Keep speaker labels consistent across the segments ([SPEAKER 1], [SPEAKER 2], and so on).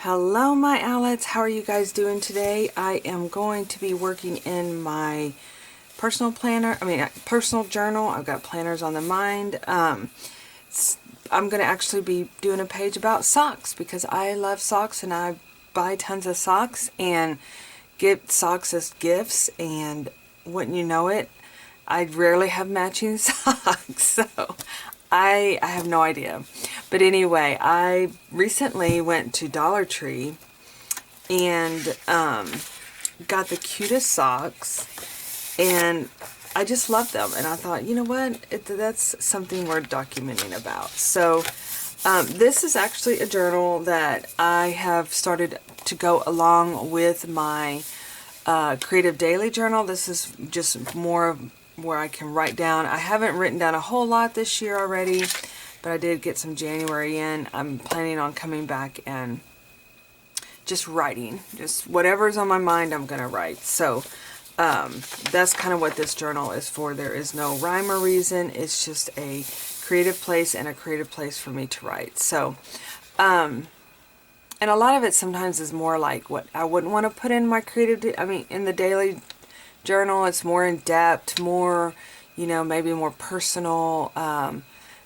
[SPEAKER 1] Hello my Owlettes, how are you guys doing today? I am going to be working in my personal journal. I've got planners on the mind. I'm going to actually be doing a page about socks because I love socks and I buy tons of socks and get socks as gifts, and wouldn't you know it, I rarely have matching socks, so I have no idea. But anyway, I recently went to Dollar Tree and got the cutest socks, and I just love them. And I thought, you know what, that's something worth documenting about. So this is actually a journal that I have started to go along with my creative daily journal. This is just more where I can write down. I haven't written down a whole lot this year already, but I did get some January in. I'm planning on coming back and just writing. Just whatever's on my mind, I'm going to write. So that's kind of what this journal is for. There is no rhyme or reason. It's just a creative place and a creative place for me to write. So, and a lot of it sometimes is more like what I wouldn't want to put in my in the daily journal. It's more in depth, more, maybe more personal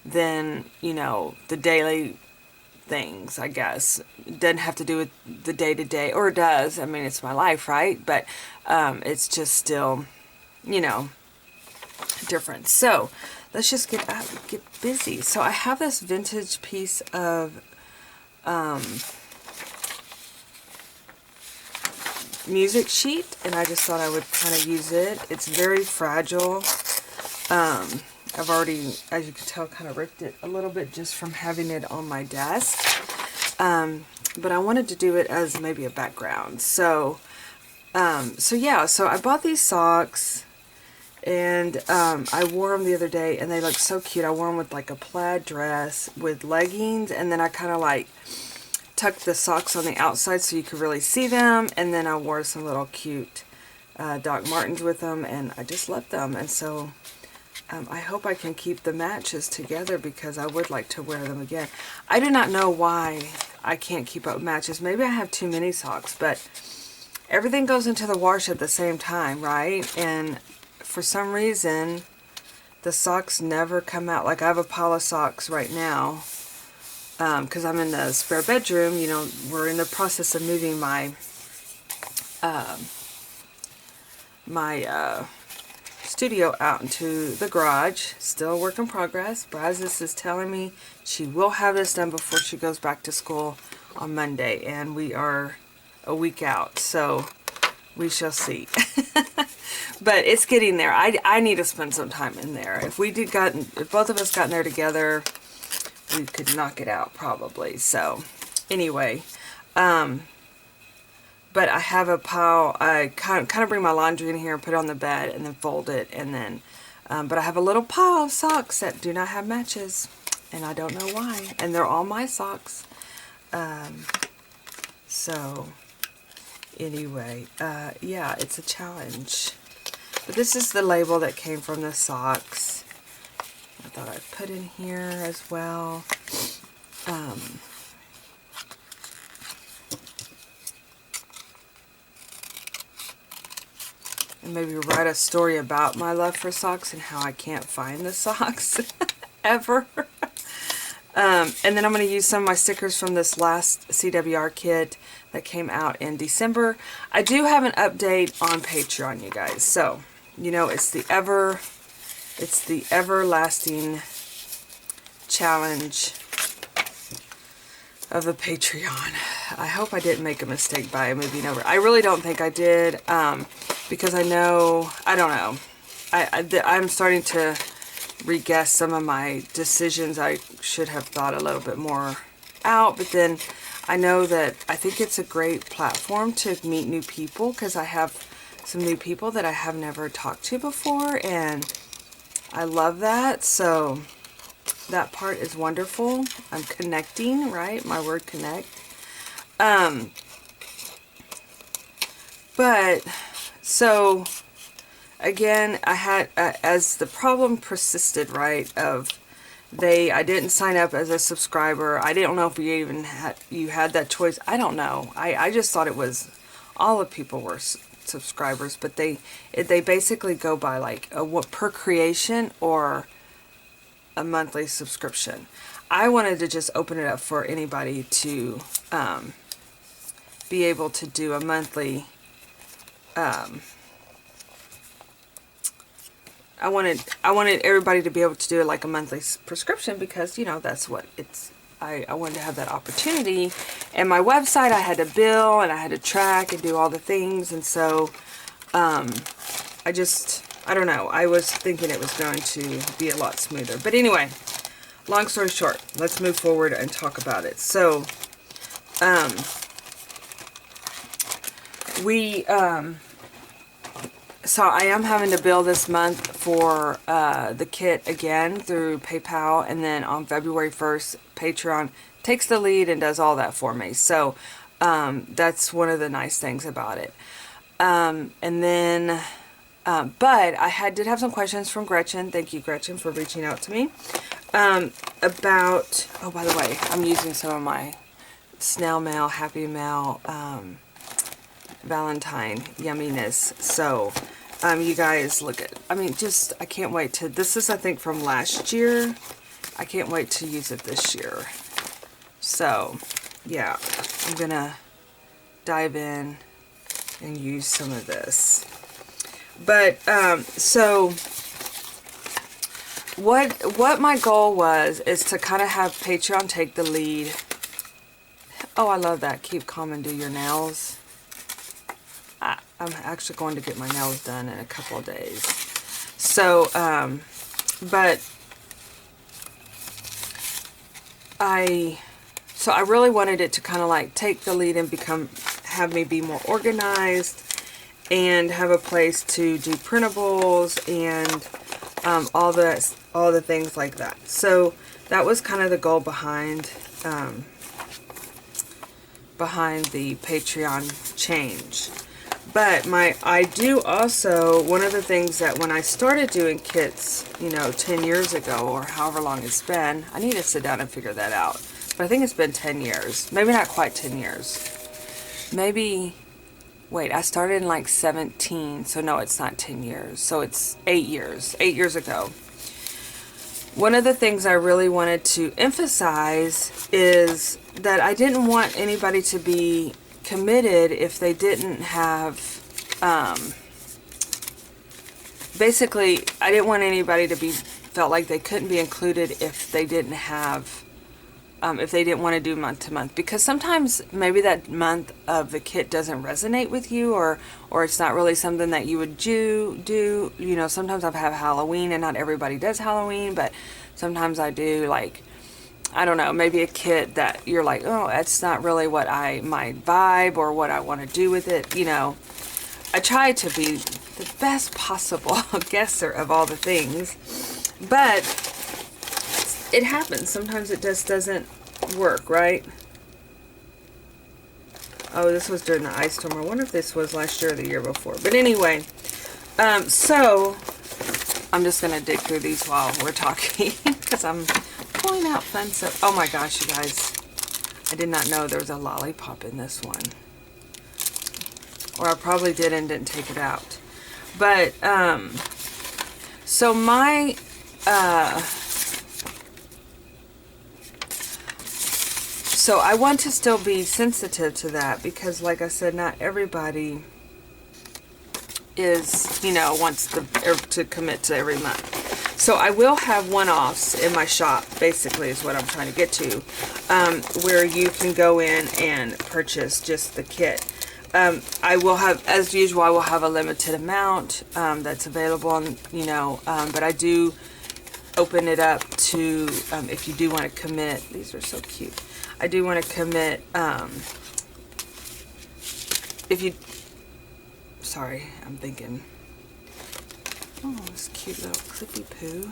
[SPEAKER 1] than, the daily things, I guess. It doesn't have to do with the day-to-day, or it does. I mean, it's my life, right? But it's just still, different. So let's just get busy. So I have this vintage piece of music sheet, and I just thought I would kind of use it. It's very fragile. I've already, as you can tell, kind of ripped it a little bit just from having it on my desk. But I wanted to do it as maybe a background. So yeah, so I bought these socks, and I wore them the other day, and they look so cute. I wore them with like a plaid dress with leggings, and then I kind of like tucked the socks on the outside so you could really see them, and then I wore some little cute Doc Martens with them, and I just love them. And so I hope I can keep the matches together because I would like to wear them again. I do not know why I can't keep up matches. Maybe I have too many socks, but everything goes into the wash at the same time, right? And for some reason the socks never come out. Like I have a pile of socks right now because I'm in the spare bedroom. We're in the process of moving my studio out into the garage. Still a work in progress. Brazos is telling me she will have this done before she goes back to school on Monday, and we are a week out, so we shall see. But it's getting there. I need to spend some time in there. If both of us got in there together, we could knock it out probably. So anyway, but I have a pile. I kind of bring my laundry in here and put it on the bed and then fold it, and then but I have a little pile of socks that do not have matches, and I don't know why, and they're all my socks. So anyway, yeah, it's a challenge. But this is the label that came from the socks. I thought I'd put in here as well. And maybe write a story about my love for socks and how I can't find the socks ever. And then I'm going to use some of my stickers from this last CWR kit that came out in December. I do have an update on Patreon, you guys. So, it's the everlasting challenge of the Patreon. I hope I didn't make a mistake by moving over. I really don't think I did, because I don't know. I'm starting to re-guess some of my decisions. I should have thought a little bit more out, but then I know that I think it's a great platform to meet new people, because I have some new people that I have never talked to before, and I love that. So that part is wonderful. I'm connecting, right? My word connect. But so again, I had as the problem persisted, right, of I didn't sign up as a subscriber. I didn't know if you even had that choice. I don't know. I just thought it was all the people were subscribers, but they basically go by like what per creation or a monthly subscription. I wanted to just open it up for anybody to be able to do a monthly. I wanted everybody to be able to do like a monthly prescription, because you know that's what it's. I wanted to have that opportunity. And my website, I had to bill and I had to track and do all the things, and so I don't know. I was thinking it was going to be a lot smoother. But anyway, long story short, let's move forward and talk about it. So, so I am having to bill this month for the kit again through PayPal, and then on February 1st, Patreon takes the lead and does all that for me. So that's one of the nice things about it. And then, but I did have some questions from Gretchen. Thank you, Gretchen, for reaching out to me about, oh, by the way, I'm using some of my snail mail, happy mail, Valentine yumminess. So you guys look at, I mean, just, I can't wait to, this is I think from last year. I can't wait to use it this year. So yeah, I'm gonna dive in and use some of this. But so what my goal was is to kind of have Patreon take the lead. Oh, I love that. Keep calm and do your nails. I'm actually going to get my nails done in a couple of days. So, but I really wanted it to kind of like take the lead and have me be more organized and have a place to do printables and all the things like that. So that was kind of the goal behind the Patreon change. But I do also, one of the things that when I started doing kits, you know, 10 years ago or however long it's been, I need to sit down and figure that out. But I think it's been 10 years. Maybe not quite 10 years. Maybe, wait, I started in like 17, so no, it's not 10 years. So it's 8 years, 8 years ago. One of the things I really wanted to emphasize is that I didn't want anybody to be committed if they didn't have, basically, I didn't want anybody to felt like they couldn't be included if they didn't have, if they didn't want to do month to month, because sometimes maybe that month of the kit doesn't resonate with you, or it's not really something that you would do, you know. Sometimes I have Halloween, and not everybody does Halloween, but sometimes I do, like, I don't know, maybe a kit that you're like, oh, that's not really what my vibe or what I want to do with it, you know. I try to be the best possible guesser of all the things, but it happens. Sometimes it just doesn't work, right? Oh, this was during the ice storm. I wonder if this was last year or the year before. But anyway, so I'm just going to dig through these while we're talking because I'm pulling out fun stuff. Oh my gosh, you guys. I did not know there was a lollipop in this one. Or I probably did and didn't take it out. But, so my, so I want to still be sensitive to that because, like I said, not everybody is, you know, wants to commit to every month. So I will have one-offs in my shop, basically, is what I'm trying to get to, where you can go in and purchase just the kit. I will have, as usual, I will have a limited amount that's available, and, you know, but I do open it up to, if you do want to commit. These are so cute. I do want to commit, if you, sorry, I'm thinking, oh, this cute little clippy poo.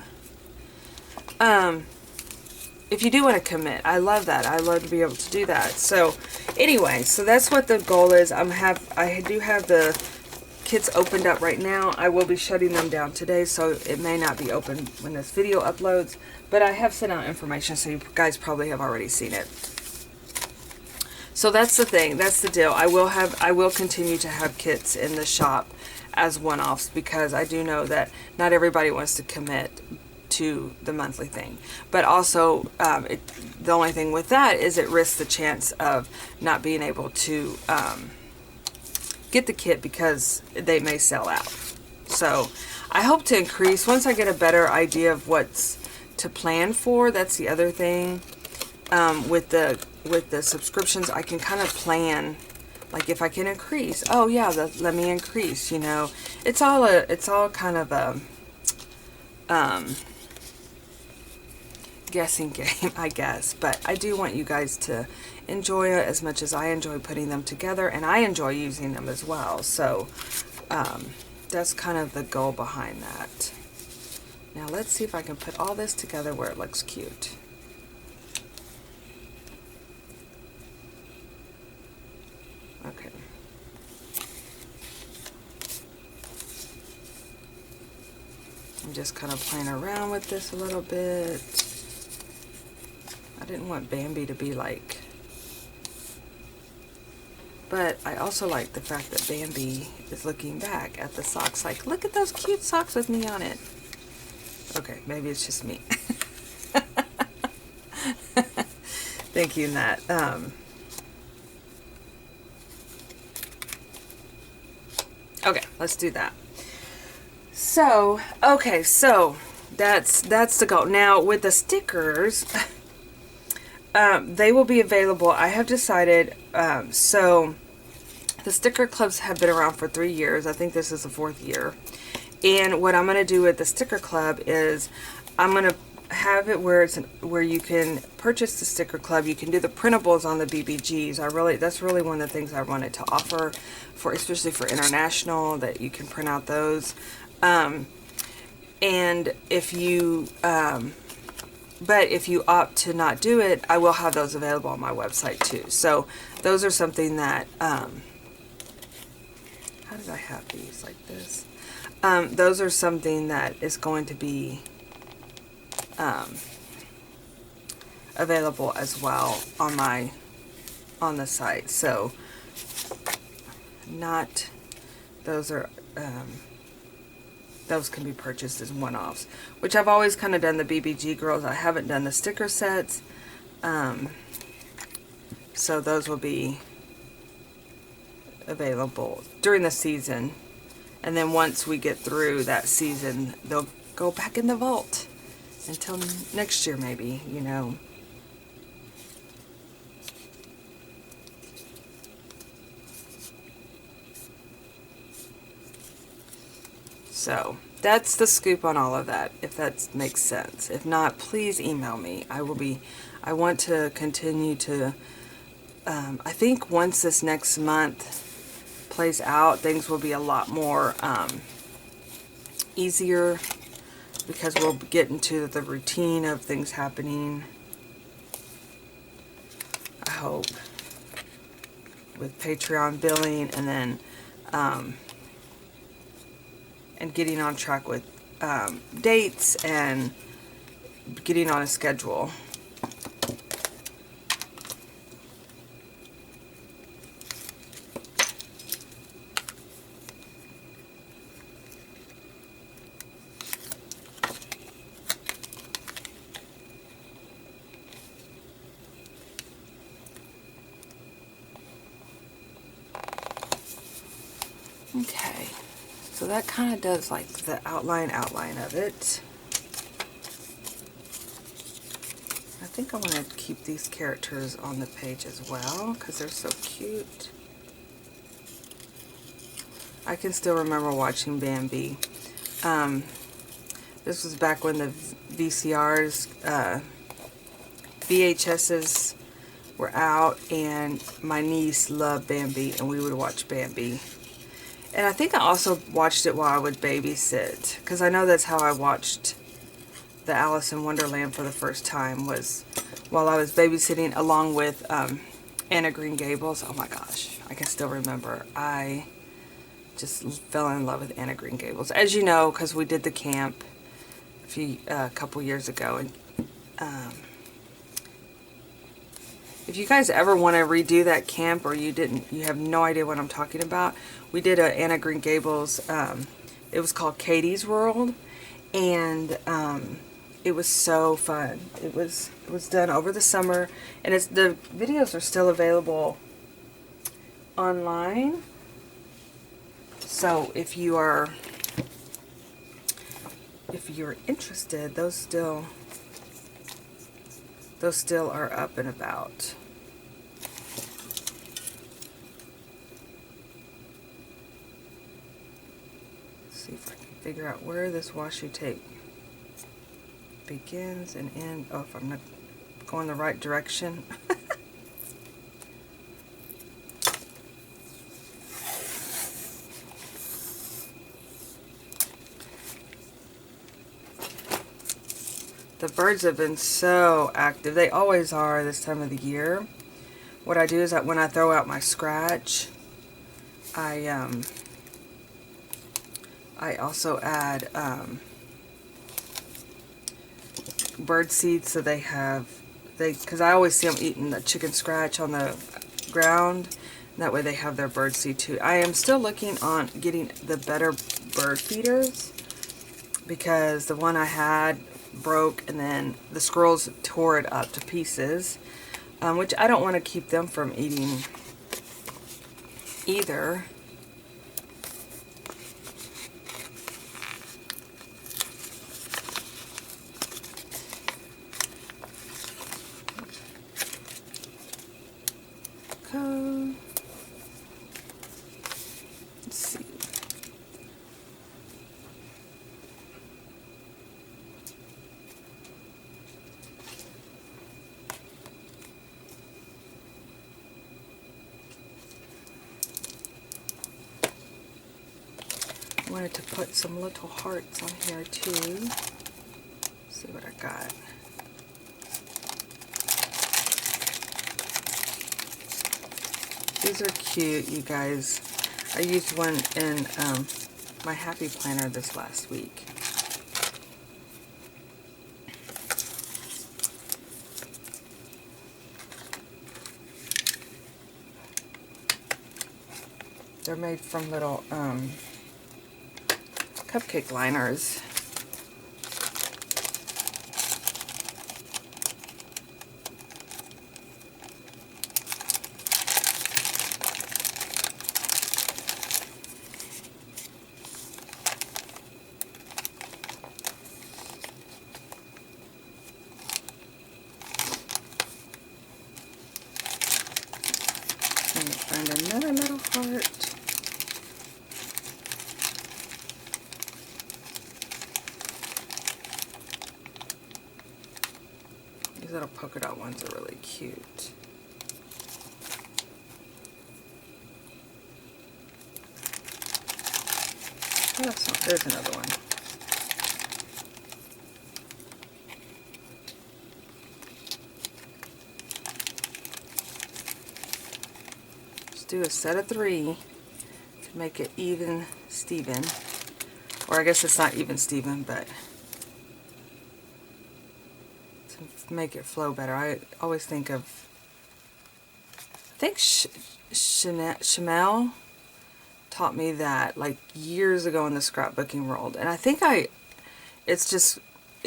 [SPEAKER 1] If you do want to commit, I love that. I love to be able to do that. So anyway, so that's what the goal is. I do have the kits opened up right now. I will be shutting them down today, so it may not be open when this video uploads, but I have sent out information, so you guys probably have already seen it. So that's the thing. That's the deal. I will continue to have kits in the shop as one-offs, because I do know that not everybody wants to commit to the monthly thing. But also, the only thing with that is it risks the chance of not being able to get the kit because they may sell out. So I hope to increase once I get a better idea of what's to plan for. That's the other thing. With the subscriptions, I can kind of plan, like if I can increase, oh yeah, let me increase, you know. It's all kind of a guessing game, I guess. But I do want you guys to enjoy it as much as I enjoy putting them together, and I enjoy using them as well. So that's kind of the goal behind that. Now let's see if I can put all this together where it looks cute. Okay. I'm just kind of playing around with this a little bit. I didn't want Bambi to be like, but I also like the fact that Bambi is looking back at the socks like, look at those cute socks with me on it. Okay, maybe it's just me. Thank you, Nat. Okay, let's do that. So, okay, so that's the goal. Now, with the stickers, they will be available. I have decided, so the sticker clubs have been around for 3 years. I think this is the 4th year. And what I'm going to do with the sticker club is I'm going to have it where you can purchase the sticker club. You can do the printables on the BBGs. That's really one of the things I wanted to offer for, especially for international, that you can print out those. And if you, but if you opt to not do it, I will have those available on my website too. So those are something that, how did I have these like this? Those are something that is going to be available as well on the site. So those can be purchased as one-offs, which I've always kind of done the BBG girls. I haven't done the sticker sets, so those will be available during the season, and then once we get through that season, they'll go back in the vault until next year, maybe, you know. So that's the scoop on all of that, if that makes sense. If not, please email me. I want to continue to, I think once this next month plays out, things will be a lot more easier, because we'll get into the routine of things happening, I hope, with Patreon billing, and then and getting on track with dates and getting on a schedule. Okay, so that kind of does like the outline of it. I think I want to keep these characters on the page as well because they're so cute. I can still remember watching Bambi. This was back when the VCRs, VHSs were out, and my niece loved Bambi, and we would watch Bambi. And I think I also watched it while I would babysit, because I know that's how I watched the Alice in Wonderland for the first time, was while I was babysitting, along with Anna Green Gables. Oh my gosh, I can still remember. I just fell in love with Anna Green Gables, as you know, because we did the camp a couple years ago. And if you guys ever want to redo that camp, or you have no idea what I'm talking about, we did a Anna Green Gables. It was called Katie's World, and it was so fun. It was done over the summer, and the videos are still available online. So if you're interested, those still are up and about. Let's see if I can figure out where this washi tape begins and ends. Oh, if I'm not going the right direction. The birds have been so active. They always are this time of the year. What I do is that when I throw out my scratch, I also add bird seed, so because I always see them eating the chicken scratch on the ground. That way they have their bird seed too. I am still looking on getting the better bird feeders, because the one I had broke, and then the squirrels tore it up to pieces, which I don't want to keep them from eating either. Let's see. I wanted to put some little hearts on here too. Let's see what I got. These are cute, you guys. I used one in my Happy Planner this last week. They're made from little cupcake liners. Find another little heart. These little polka dot ones are really cute. Oh, that's not, there's another one. Do a set of 3 to make it even Steven, or I guess it's not even Steven, but to make it flow better. I always think of, I think Chanel taught me that like years ago in the scrapbooking world, and I think it's just,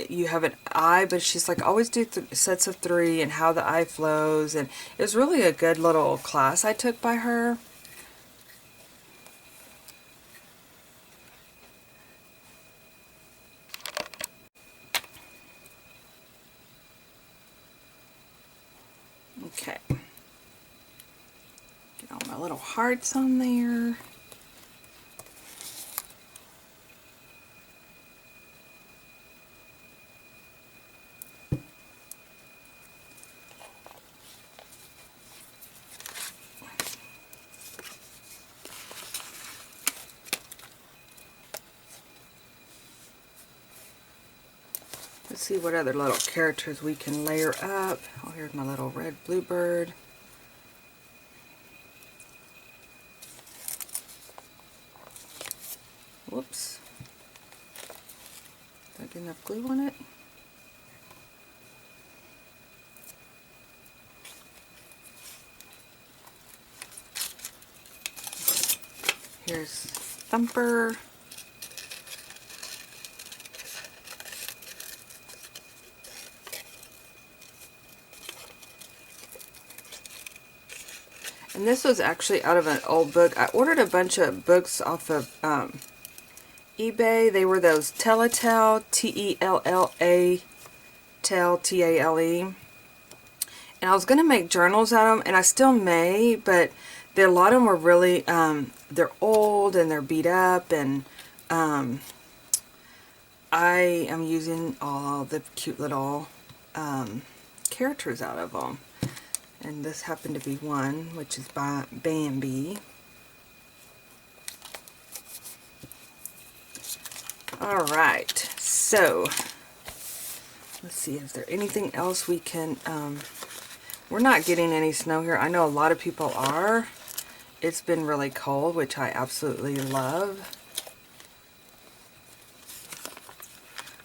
[SPEAKER 1] you have an eye, but she's like, always do sets of 3 and how the eye flows, and it was really a good little class I took by her. Okay, get all my little hearts on there. Let's see what other little characters we can layer up. Oh, here's my little red bluebird. Whoops. Did I get enough glue on it? Here's Thumper. And this was actually out of an old book. I ordered a bunch of books off of eBay. They were those Telltale, T-E-L-L-A, Tell, T-A-L-E. And I was going to make journals out of them, and I still may, but a lot of them were really, they're old and they're beat up, and I am using all the cute little characters out of them. And this happened to be one, which is by Bambi. Alright, so let's see, is there anything else we can, we're not getting any snow here. I know a lot of people are. It's been really cold, which I absolutely love.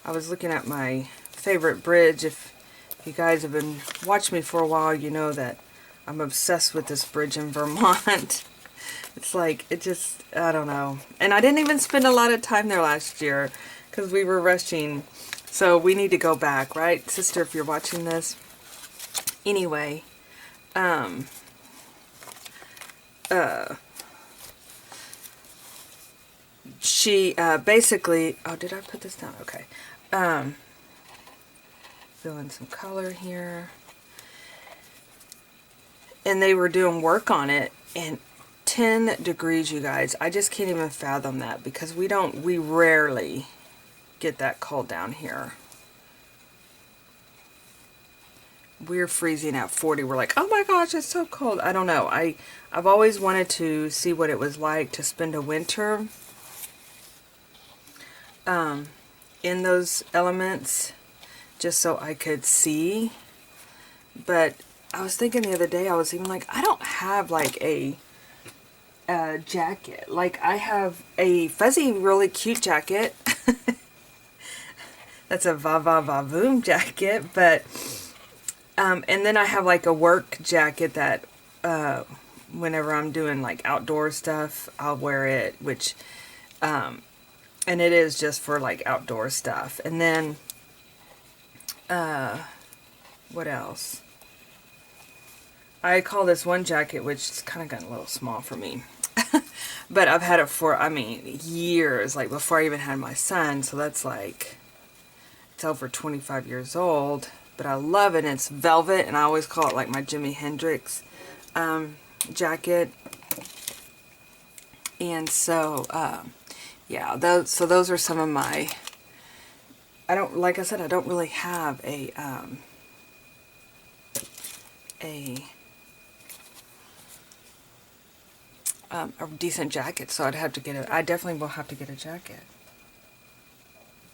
[SPEAKER 1] I was looking at my favorite bridge. If you guys have been watching me for a while, you know that I'm obsessed with this bridge in Vermont. It's like, it just, I don't know. And I didn't even spend a lot of time there last year because we were rushing. So we need to go back, right, sister, if you're watching this? Anyway, she basically, oh, did I put this down? Okay. Fill in some color here. And they were doing work on it, and 10 degrees, you guys. I just can't even fathom that, because we rarely get that cold down here. We're freezing at 40. We're like, oh my gosh, it's so cold. I don't know. I've always wanted to see what it was like to spend a winter in those elements, just so I could see. But I was thinking the other day, I was even like, I don't have like a jacket. Like, I have a fuzzy, really cute jacket. That's a va-va-va-voom jacket, but and then I have like a work jacket that whenever I'm doing like outdoor stuff, I'll wear it, which and it is just for like outdoor stuff. And then what else? I call this one jacket, which is kind of gotten a little small for me. But I've had it for, I mean, years, like before I even had my son. So that's like, it's over 25 years old. But I love it. And it's velvet, and I always call it like my Jimi Hendrix jacket. And so, yeah, those are some of my, like I said, I don't really have a decent jacket, so I definitely will have to get a jacket.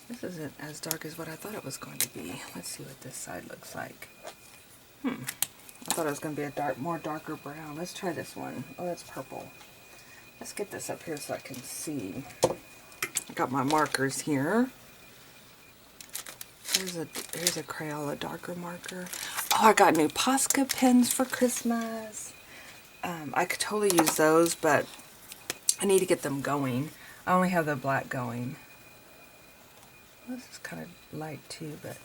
[SPEAKER 1] This isn't as dark as what I thought it was going to be. Let's see what this side looks like. I thought it was going to be a more darker brown. Let's try this one. Oh, that's purple. Let's get this up here so I can see. I got my markers here. Here's a Crayola darker marker. Oh, I got new Posca pens for Christmas. I could totally use those, but I need to get them going. I only have the black going. This is kind of light too, but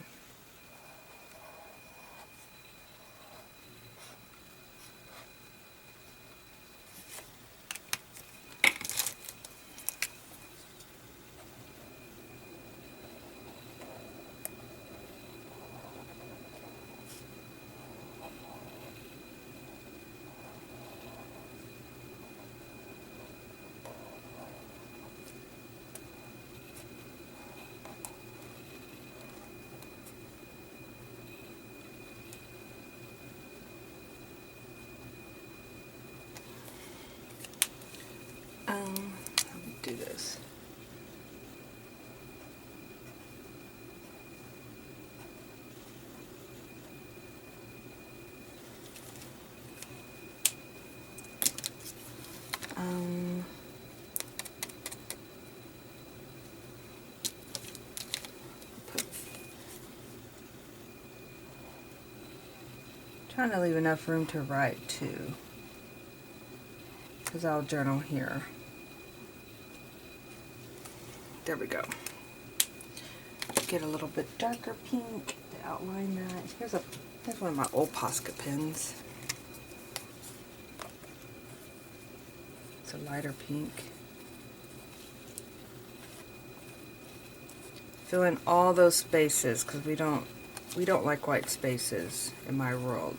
[SPEAKER 1] let me do this. trying to leave enough room to write too, because I'll journal here. There we go. Get a little bit darker pink to outline that. Here's one of my old Posca pens. It's a lighter pink. Fill in all those spaces, because we don't like white spaces in my world.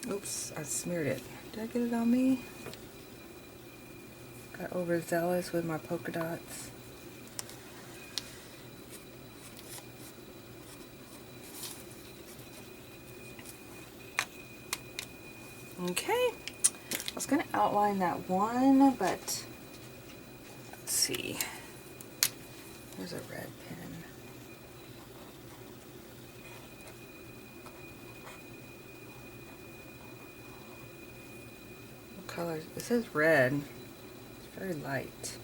[SPEAKER 1] Oops, I smeared it. Did I get it on me? Got overzealous with my polka dots. Okay, I was going to outline that one, but let's see. There's a red pen. What color? It says red. It's very light.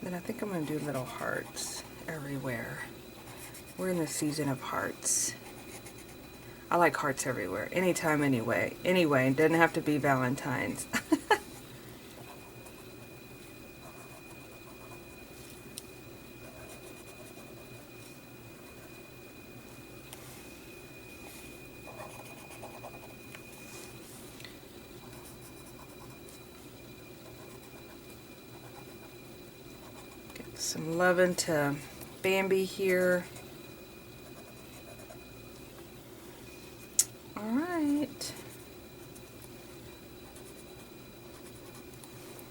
[SPEAKER 1] Then I think I'm going to do little hearts everywhere. We're in the season of hearts. I like hearts everywhere. Anytime, anyway. Anyway, it doesn't have to be Valentine's. Get some loving to Bambi here. Alright.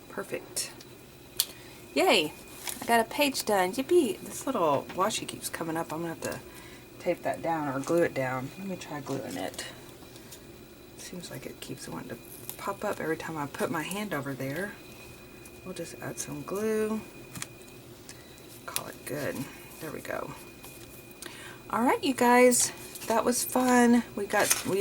[SPEAKER 1] Perfect. Yay! I got a page done. Yippee! This little washi keeps coming up. I'm going to have to tape that down or glue it down. Let me try gluing it. Seems like it keeps wanting to pop up every time I put my hand over there. We'll just add some glue. Call it good. There we go. Alright, you guys. That was fun. We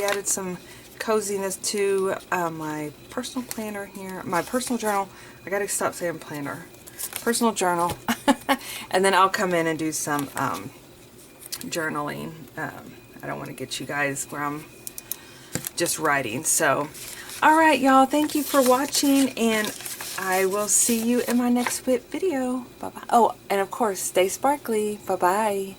[SPEAKER 1] added some coziness to my personal planner here. My personal journal. I gotta stop saying planner. Personal journal. And then I'll come in and do some journaling. I don't want to get you guys where I'm just writing. So, alright y'all. Thank you for watching, and I will see you in my next video. Bye-bye. Oh, and of course, stay sparkly. Bye-bye.